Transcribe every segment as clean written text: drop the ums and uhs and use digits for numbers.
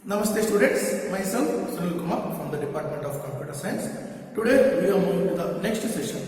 Namaste students, myself Sunil Kumar from the Department of Computer Science. Today we are moving to the next session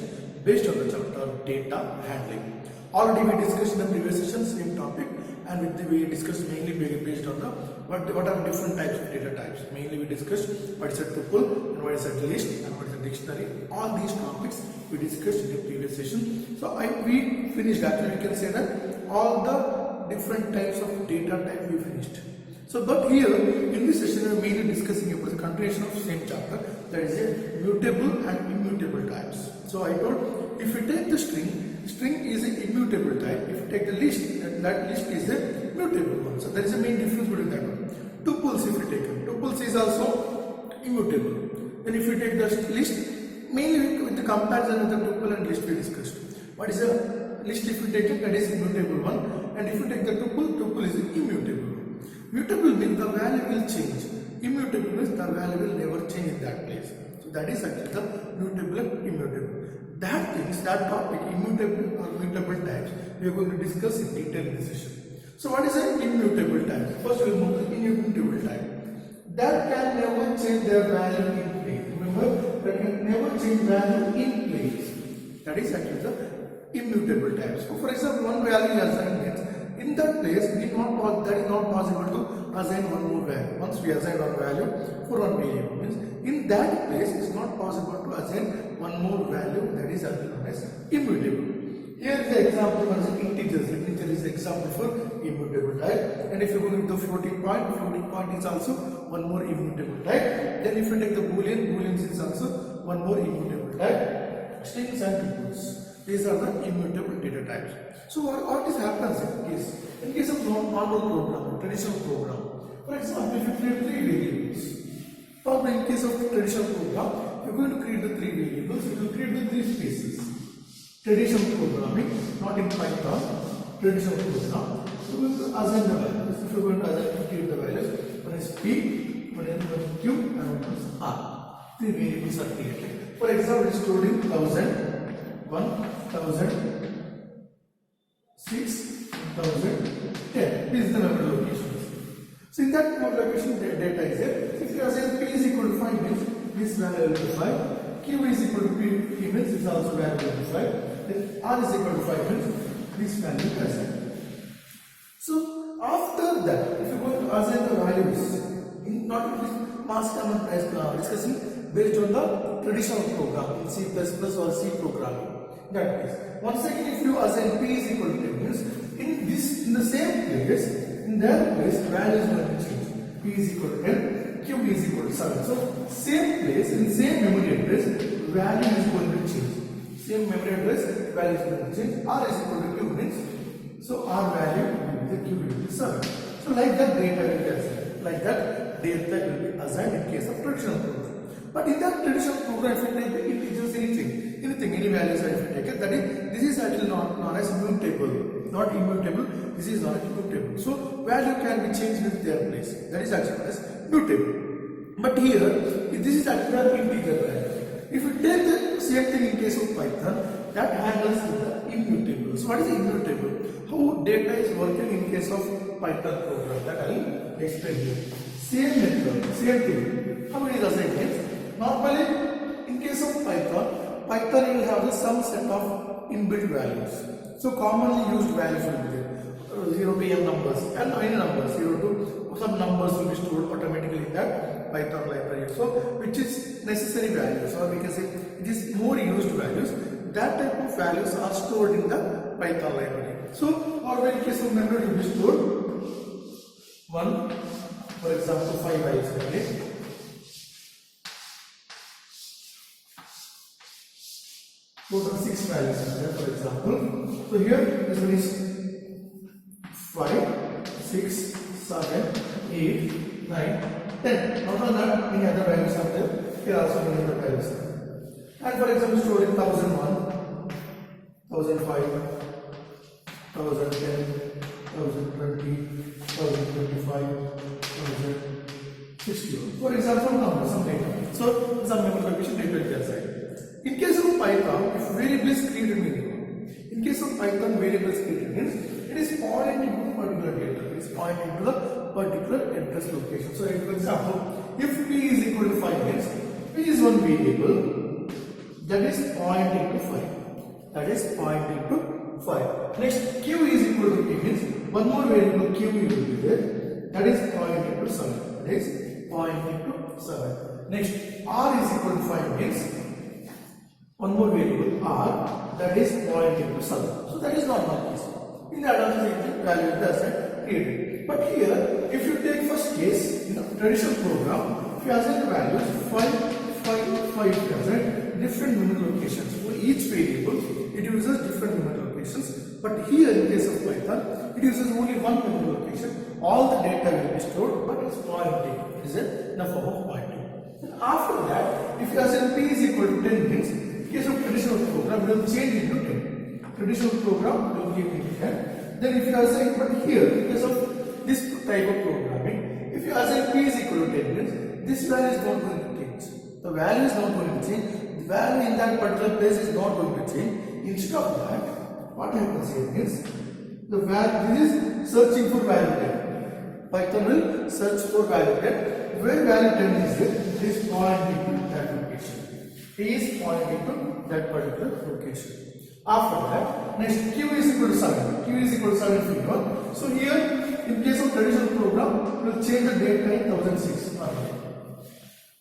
based on the chapter data handling. Already we discussed in the previous session same topic, and we discussed mainly based on the what are different types of data types. Mainly we discussed what is a tuple and what is a list and what is a dictionary. All these topics we discussed in the previous session. So we finished, actually we can say that all the different types of data type we finished. So, but here in this session we are mainly discussing about the continuation of same chapter, that is a mutable and immutable types. So I told, if you take the string is an immutable type. If you take the list, that list is a mutable one. So there is a main difference between that one. Tuples, if you take them, tuples is also immutable. Then if you take the list, mainly with the comparison with the tuple and list we discussed. What is a list? If you take it, that is immutable one, and if you take the tuple is immutable. Mutable means the value will change. Immutable means the value will never change in that place. So that is actually the mutable and immutable. That topic, immutable or mutable types, we are going to discuss in detail in this session. So what is an immutable type? First we will move to immutable type. That can never change their value in place. Remember, that can never change value in place. That is actually the immutable type. So for example, one value is assigned means in that place, that is not possible to assign one more value. Once we assign one value for one variable, means in that place it is not possible to assign one more value, that is known as immutable. Here is the example of integers. Integer is the example for immutable type. And if you go with the floating point is also one more immutable type. Then if you take the boolean is also one more immutable type. Strings and tuples, these are the immutable data types. So what happens in case of normal program, traditional program. For example, if you create three variables, or in case of traditional program, you are going to create the three variables. You will create the three spaces. Traditional programming, not in Python. Traditional program. So we will assign the values. If you are going to create the values, one is P, one is Q, and one is R. Three variables are created. For example, it is stored in 1000, 1000. 6, 1010. This is the memory location. So in that memory location data is there. If you assign P is equal to 5 means this value will be 5. Q is equal to P means this also value will be 5. Then R is equal to 5 means this value will be assigned. So after that, if you are going to assign the values, not in this mass common price discussing based on the traditional program in C++ or C programming. That is, once again, if you assign P is equal to 10 means in the same place, in that place value is going to change. P is equal to 10, Q is equal to 7. So same place, in same memory address, value is going to change. Same memory address, value is going to change. R is equal to Q means, so R value will be Q will be 7. So like that data will be assigned. Like that data will be assigned in case of traditional program. But in that traditional program, if you take the integers, any values if you take it, that is, this is actually known as mutable, not immutable. This is not immutable. So value can be changed with their place. That is actually known as mutable. But here, this is actually an integer value. If you take the same thing in case of Python, that handles the immutable. So what is immutable? How data is working in case of Python program? That I will explain here. Same method, same thing. How it is assigned? Normally, in case of Python will have some set of inbuilt values. So commonly used values will be there. 0 to n numbers and any numbers, 0 to some numbers will be stored automatically in that Python library. So which is necessary values, or we can say it is more used values. That type of values are stored in the Python library. So or in case of memory will be stored 1, for example 5 values. Okay? Total 6 values are there, for example. So here this one is 5, 6, 7, 8, 9, 10. Not on that, many other values are there. Here also many other values are there. And for example, stored in 1001, 1005, 1010, 1020, 1025, 1061. For example, numbers, some data. So some memory location data will be assigned. In case of Python, if variable is created means, in case of Python variable is created means, it is pointing to particular data. It is pointing to the particular address location. So for example, if p is equal to 5 means p is one variable that is point into 5. That is point into 5. Next, q is equal to p means one more variable q will be there. That is point into 7. That is point into 7. Next, r is equal to 5 means one more variable r, that is point into 7. So that is normal case. In the advanced value is assigned created. But here, if you take first case in the traditional program, if you assign the values 5, 5, 5, you assign different memory locations. For each variable, it uses different memory locations. But here in case of Python, it uses only one memory location. All the data will be stored, but it's pointing. It is in the form of pointing. And after that, if you assign p is equal to 10 means, in case of traditional program, it will change into 10. Traditional program will give into 10. Then if you assign, but here, in case of this type of programming, if you assign p is equal to 10 means, this value is not going to change. The value is not going to change. The value in that particular place is not going to change. Instead of that, what happens here is, the value, this is searching for value 10. Python will search for value 10. Where value 10 is there, it is pointing to that location. P is pointing to that particular location. After that, next q is equal to 7. Q is equal to 7 figure. So here, in case of traditional program, we will change the data in 1006 normally.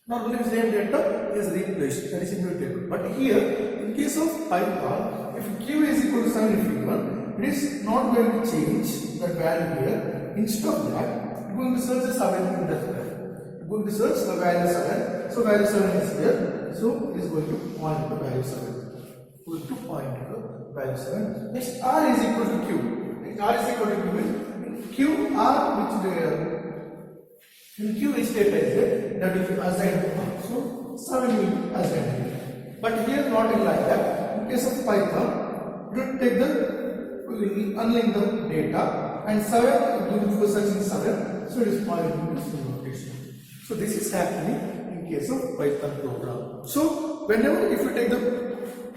Normally the same data is replaced, that is immutable. But here, in case of Python, if q is equal to 7 figure, it is not going to change the value here. Instead of that, it is going to search the 7 in that value. It is going to search the value 7. So value 7 is here. So it is going to point to value 7. Going to point to value 7. Next, r is equal to q. R is equal to q means q r which data. In q which data is there, that will be assigned to 1. So 7 will be assigned here. But here not like that. In case of Python, you take the unlink the data and 7 will be searching 7. So it is pointing to this location. So this is happening in case of Python program. So whenever if you take the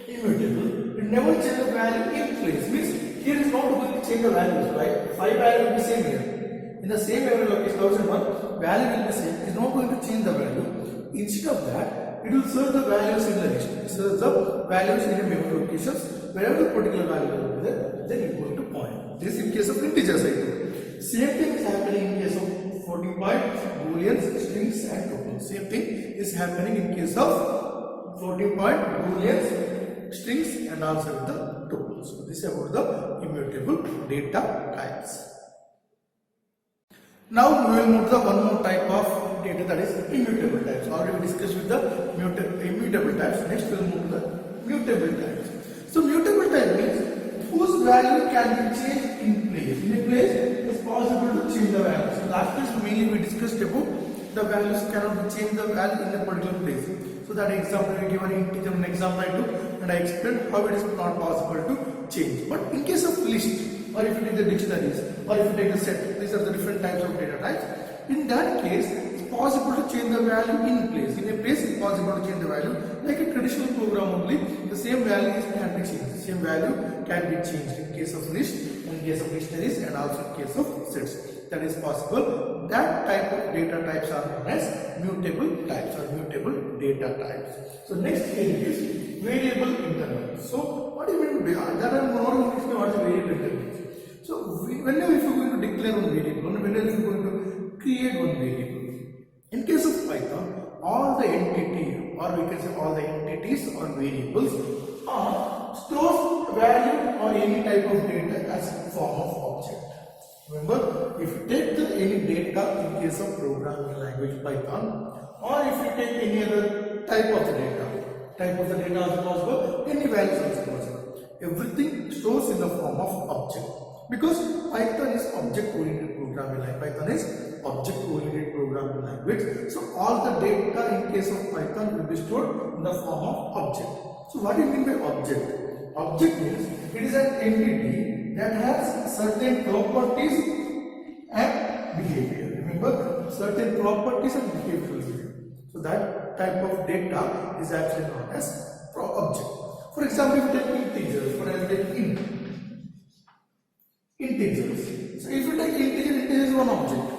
immutable, it never change the value in place. Means here is not going to change the values, right? 5 value will be same here. In the same memory location 1001, value will be same. It is not going to change the value. Instead of that, it will search the values in the list. Search the values in the memory locations. Wherever the particular value will be there, then it is going to point. This in case of integers cycle. Same thing is happening in case of floating point, booleans, strings and tuples. Same thing is happening in case of floating point, booleans, strings and also with the tuples. So this is about the immutable data types. Now we will move to the one more type of data, that is immutable types. Already we discussed with the immutable types. Next we will move to the mutable types. So mutable type means whose value can be changed in place. In a place it is possible to change the value. So last class mainly we discussed about the values cannot be changed the value in a particular place. So that example we given integer an example I took and I explained how it is not possible to change. But in case of list, or if you take the dictionaries, or if you take the set, these are the different types of data types. In that case, it's possible to change the value in place. In a place, it's possible to change the value. Like a traditional program only, the same value can be changed. The same value can be changed in case of list, in case of dictionaries, and also in case of sets. That is possible. That type of data types are known as mutable types or mutable data types. So next thing is variable intervals. So what do you mean by that? There are more explain what is variable intervals. So whenever if you are going to declare one variable, whenever you are going to create one variable, in case of Python, all the entity or we can say all the entities or variables are stores value or any type of data as a form of object. Remember, if you take any data in case of programming language Python, or if you take any other type of the data is possible, any values is possible. Everything stores in the form of object. Because Python is object-oriented programming language. Python is object-oriented programming language. So all the data in case of Python will be stored in the form of object. So what do you mean by object? Object means it is an entity that has certain properties and behavior. Remember, certain properties and behavior. So that type of data is actually known as object. For example, if you take integers, for example, integers. So if you take integer is one object.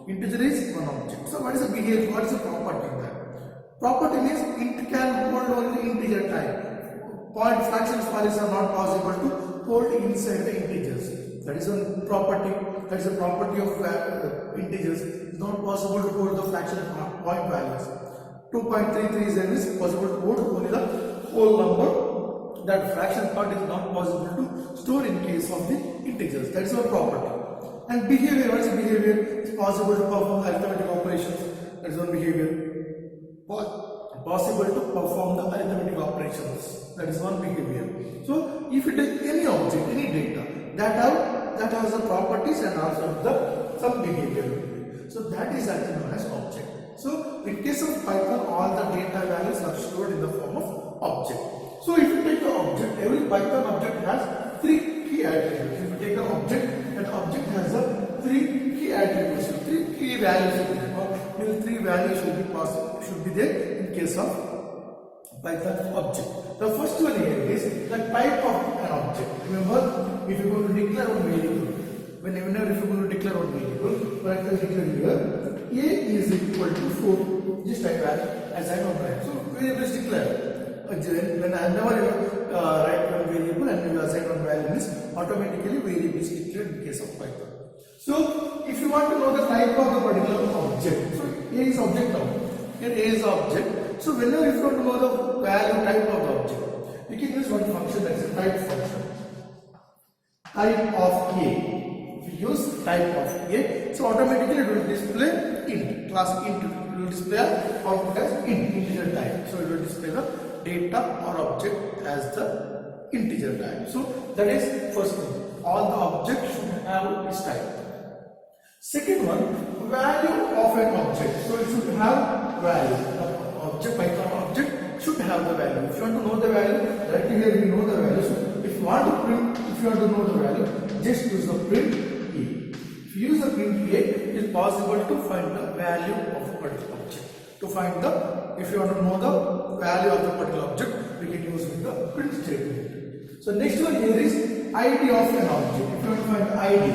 Integer is one object. So what is the behavior? What is the property there? Property means int can hold only integer type. Point fractions values are not possible to hold inside the integers. That is one property. That is a property of integers. It's not possible to hold the fraction point values. 2.33 is possible to hold only the whole number. That fraction part is not possible to store in case of the integers. That is our property. And behavior, what is behavior? It's possible to perform arithmetic operations. That is one behavior. Possible to perform the arithmetic operations. That is one behavior. So if you take any object, any data that has the properties and also some behavior. So that is actually known as object. So in case of Python, all the data values are stored in the form of object. So if you take the object, every Python object has three key attributes. If you take an object, that object has three key attributes, three key values. Three values should be there in case of Python object. The first one here is the type of an object. Remember, if you are going to declare one variable, whenever if you are going to declare one variable, for example, declare here a is equal to 4. Just like that, as I know right. So variable is declared. When I never write one variable and you assign one value, means automatically variable is declared in case of Python. So if you want to know the type of the particular object, so A is object now. Here A is object. So whenever you want to know the value type of the object, you can use one function, that is a type function. Type of A. If you use type of A, so automatically it will display int. Class int will display output as int, integer type. So it will display the data or object as the integer type. So that is first thing. All the objects should have this type. Second one, value of an object. So it should have value. The object, Python object should have the value. If you want to know the value, right here we know the value. So if you want to print, if you want to know the value, just use the print A. If you use the print A, it is possible to find the value of a particular object. To find the, if you want to know the value of the particular object, we can use with the print statement. So next one here is ID of an object. If you want to find ID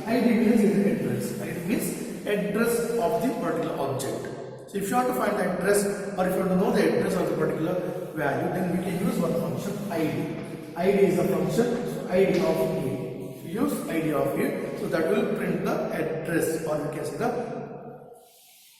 means address. It means address of the particular object. So if you want to find the address or if you want to know the address of the particular value, then we can use one function ID. ID is a function, so ID of A. If you use ID of A, so that will print the address, or we can say the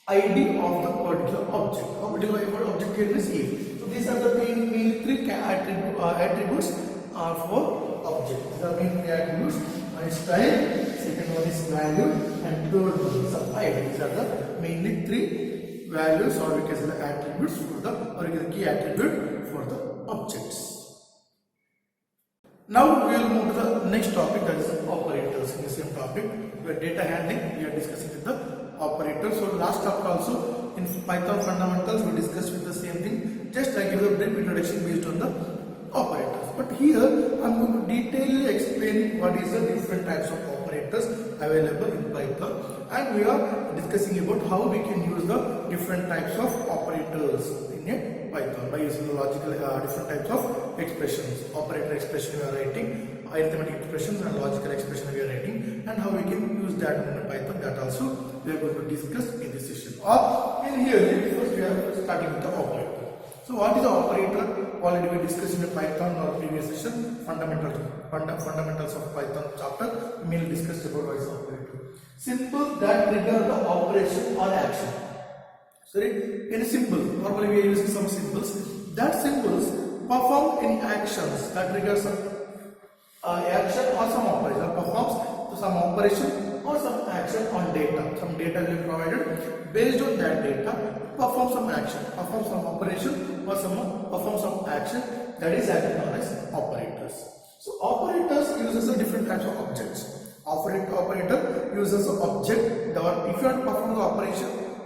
ID of the particular object. A particular object here is A. So these are the main three attributes for object. These are main three attributes. One is type, second one is value, and third one is ID. These are the mainly three values, or we can say the attributes for the, or we can say key attribute for the objects. Now we will move to the next topic, that is operators. In the same topic, where data handling, we are discussing with the operators. So last topic also in Python fundamentals we discussed with the same thing. Just I give a brief introduction based on the operators. But here I am going to detail explain what is the different types of operators available in Python, and we are discussing about how we can use the different types of operators in a Python by using the logical different types of expressions. Operator expression we are writing, arithmetic expressions and logical expression we are writing, and how we can use that in Python. That also we are going to discuss in this session. Or in here first we are starting with the operator. So what is the operator? Already we discussed in the Python or previous session, fundamentals of Python chapter. We mainly discussed about what is operator. Symbols that trigger the operation or action. Sorry, any symbol. Normally we are using some symbols. That symbols perform any actions that trigger some action or some operation. Performs some operation or some action on data. Some data will be provided. Based on that data, perform some action, perform some operation or perform some action. That is actually known as operators. So operators uses a different types of objects. Operator uses an object. If you want to perform the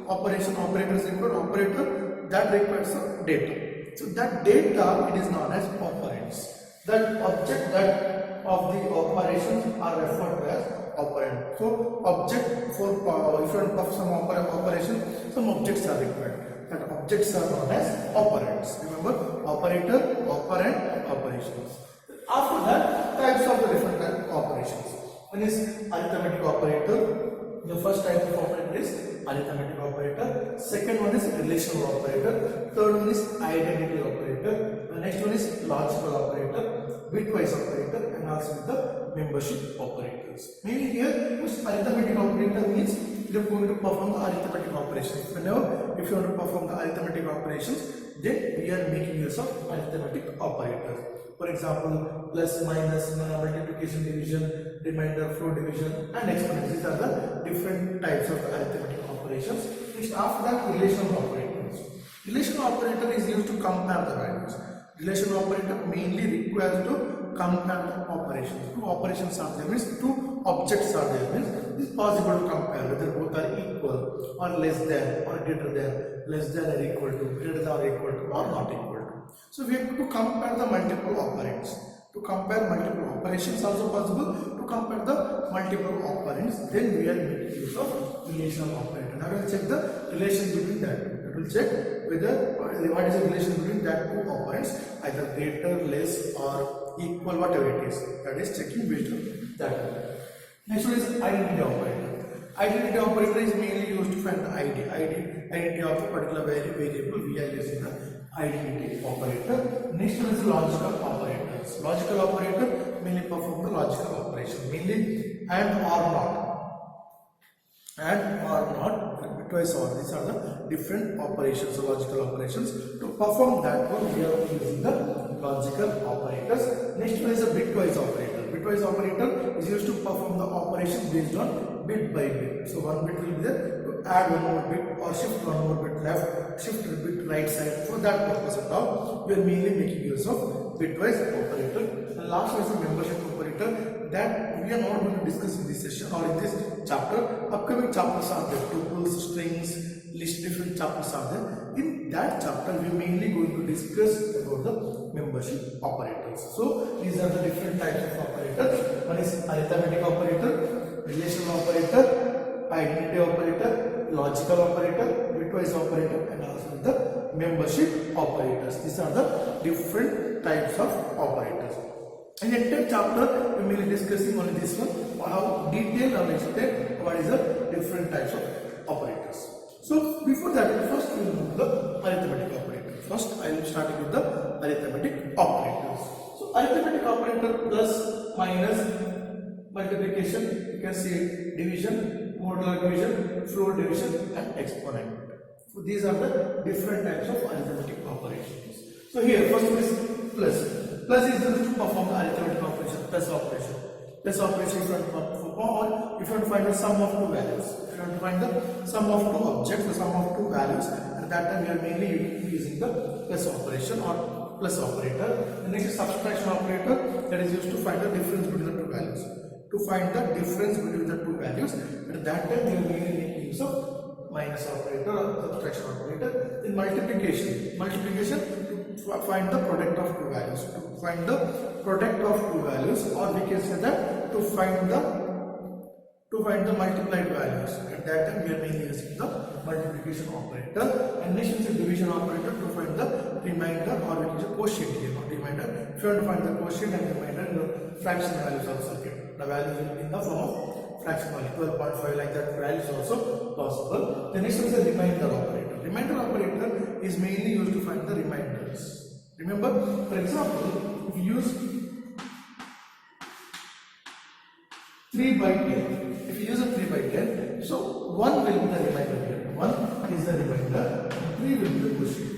operators include operator that requires some data. So that data it is known as operands. That object that of the operations are referred to as operand. So object for if you want to perform some operation, some objects are required. That objects are known as operands. Remember, operator, operand, and operations. After that, types of the different types of operations. One is arithmetic operator, The first type of operator is arithmetic operator. Second one is relational operator. Third one is identity operator. The next one is logical operator, bitwise operator, and also the membership operators. Mainly here, arithmetic operator means you are going to perform the arithmetic operations. Whenever if you want to perform the arithmetic operations, then we are making use of arithmetic operators. For example, plus, minus, multiplication, division, remainder, floor division, and exponents. These are the different types of the arithmetic operations. Next, after that, relational operators. Relational operator is used to compare the values. Relational operator mainly requires to compare the operations. Two operations are there, means two objects are there, means it is possible to compare whether both are equal or less than or greater than, less than or equal to, greater than or equal to, or not equal to. So we have to compare the multiple operands. To compare multiple operations also possible. To compare the multiple operands, then we are making use of relational operator. Now we will check the relation between that two. We will check whether what is the relation between that two operands, either greater, less, or equal, whatever it is. That is checking based on that. Next one is identity operator. Identity operator is mainly used to find the identity of a particular variable. We are using the identity operator. Next one is logical operators. Logical operator mainly perform the logical operation, mainly and or not. And or not, twice or. These are the different operations, logical operations. To perform that one, we are using the logical operators. Next one is a bitwise operator. Bitwise operator is used to perform the operation based on bit by bit. So one bit will be there to add one more bit or shift one more bit left, shift a bit right side. For that purpose at all, we are mainly making use of bitwise operator. The last one is the membership operator. That we are not going to discuss in this session or in this chapter. Upcoming chapters are there, tuples, strings, list, different chapters are there. In that chapter, we are mainly going to discuss about the membership operators. So these are the different types of operators. One is arithmetic operator, relational operator, identity operator, logical operator, bitwise operator, and also the membership operators. These are the different types of operators. In the entire chapter, we will be discussing only this one, how detailed or explain what is the different types of operators. So before that, first we will move the arithmetic operator. First, I will start with the arithmetic operators. So arithmetic operator, plus, minus, multiplication, you can see division, modular division, floor division, and exponent. So these are the different types of arithmetic operations. So here, first one is plus. Plus is used to perform the arithmetic operation, plus operation. Plus operation if you want to perform, or if you want to find the sum of two values. If you want to find the sum of two objects, the sum of two values, at that time we are mainly using the plus operation or plus operator. The next is subtraction operator, that is used to find the difference between the two values. To find the difference between the two values, at that time we are mainly making use of minus operator or subtraction operator. Then multiplication to find the product of two values. To find the product of two values, or we can say that to find the multiplied values. At that time we are mainly using the multiplication operator. And next is the division operator to find the remainder, or we can say quotient here, not remainder. If you want to find the quotient and remainder, the fraction values also get. The values will be in the form of fraction value, 12.5, like that value is also possible. The next one is the remainder operator. Remainder operator is mainly used to find the remainders. Remember, for example, if you use 3 by 10, if you use a 3 by 10, so 1 will be the remainder here. 1 is the remainder, 3 will be the quotient.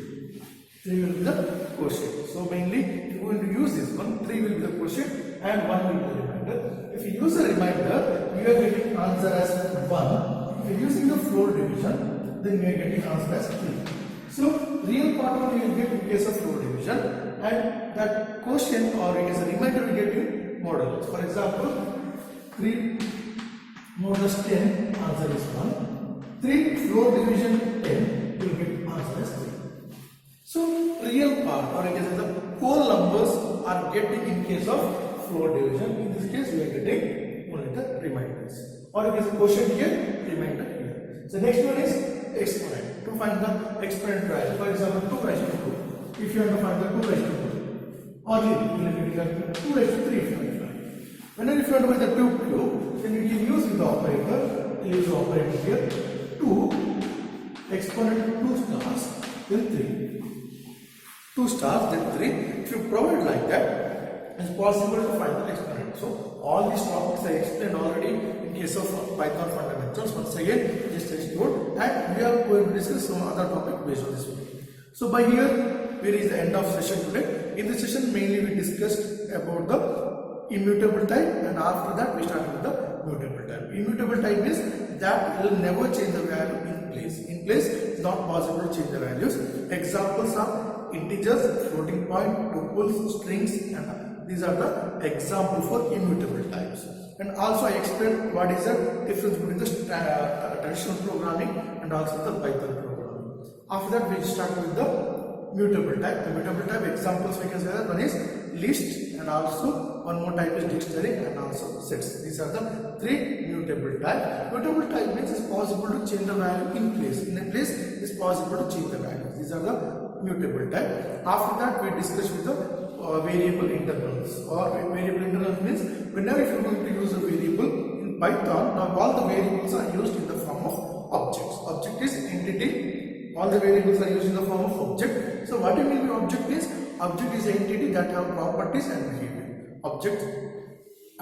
3 will be the quotient. So mainly, if you are going to use this one, 3 will be the quotient and 1 will be the remainder. If you use a remainder, you are getting answer as 1. If you are using the floor division, then you are getting answer as 3. So real part what you will get in case of floor division, and that quotient or it is a remainder we get in modulus. For example, 3 modulus 10, answer is 1. 3 floor division 10, you will get answer as 3. So real part, or it is the whole numbers are getting in case of floor division. In this case we are getting only the remainders, or it is a quotient here, remainder here. So next one is exponent. To find the exponent value, for example 2 raised to 2. If you want to find the 2 raised to 2, or you will get 2 raised to 3 if you want to find. Whenever if you want to find the 2 cube, then you can use with the operator I'll use the operator here. 2 exponent 2 stars then 3. 2 stars then 3. If you provide like that, it's possible to find the exponent. So all these topics I explained already in case of Python fundamentals. Once again, just explore, and we are going to discuss some other topic based on this video. So by here, we reach the end of session today. In this session, mainly we discussed about the immutable type, and after that we started with the mutable type. Immutable type is that will never change the value in place. In place, it's not possible to change the values. Examples are integers, floating point, tuples, strings, and these are the example for immutable types. And also I explained what is the difference between the traditional programming and also the Python programming. After that we start with the mutable type. The mutable type examples we can say that one is list, and also one more type is dictionary, and also sets. These are the 3 mutable type. Mutable type means it's possible to change the value in place. In a place it's possible to change the value. These are the mutable type. After that we discuss with the variable intervals, or variable intervals means whenever if you are going to use a variable in Python, now all the variables are used in the form of objects. Object is entity. All the variables are used in the form of object. So what do you mean by object is? Object is an entity that have properties and behavior. Object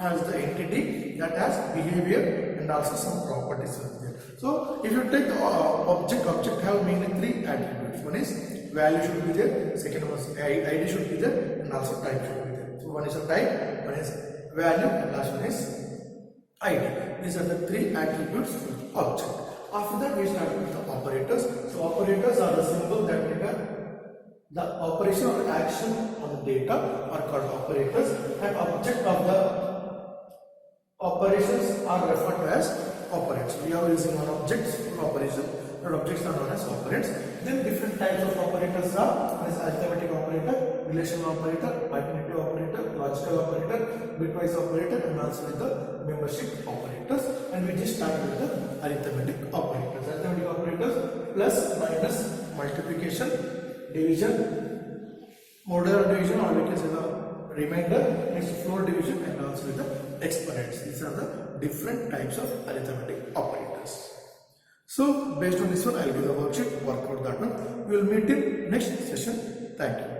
has the entity that has behavior and also some properties are there. So if you take the object have mainly 3 attributes. One is value should be there, second one is ID should be there, and also type should be there. So one is a type, one is value, and last one is ID. These are the 3 attributes of object. After that we start with the operators. So operators are the symbol that refer the operation or action on the data are called operators, and object of the operations are referred to as operands. We are using one object for operation, and objects are known as operands. Then different types of operators are: one is arithmetic operator, relational operator, iterative operator, logical operator, bitwise operator, and also with the membership operators. And we just start with the arithmetic operators. Arithmetic operators: plus, minus, multiplication, division, modular division, or we can say the remainder, next floor division, and also with the exponents. These are the different types of arithmetic operators. So based on this one, I will give the worksheet, work out that one. We will meet in next session. Thank you.